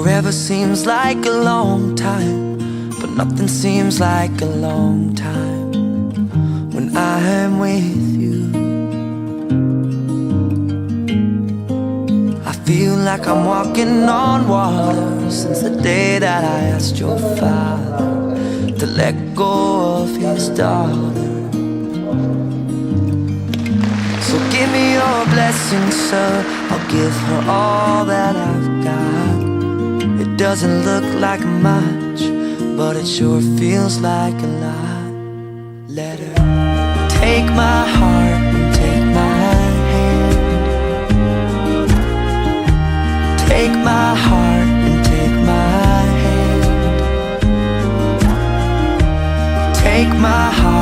Forever seems like a long time, but nothing seems like a long time when I am with you. I feel like I'm walking on water since the day that I asked your father to let go of his daughter. So give me your blessing, sir, I'll give her all that I've got. It doesn't look like much, but it sure feels like a lot. Let her take my heart and take my hand. Take my heart and take my hand. Take my heart